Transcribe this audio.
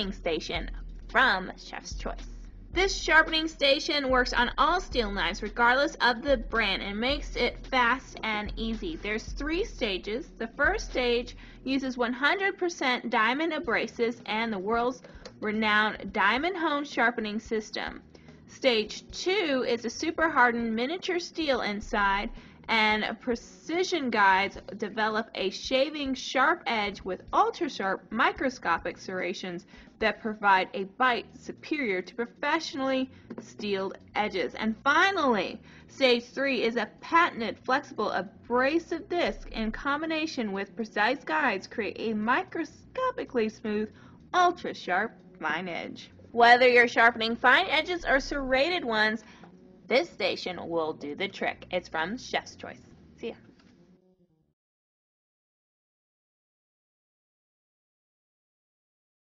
sharpening station from Chef's Choice. This sharpening station works on all steel knives regardless of the brand and makes it fast and easy. There's 3 stages. The first stage uses 100% diamond abrasives and the world's renowned diamond hone sharpening system. Stage 2 is a super hardened miniature steel inside, and precision guides develop a shaving sharp edge with ultra sharp microscopic serrations that provide a bite superior to professionally steeled edges. And finally, stage 3 is a patented flexible abrasive disc in combination with precise guides create a microscopically smooth ultra sharp fine edge. Whether you're sharpening fine edges or serrated ones, this station will do the trick. It's from Chef's Choice.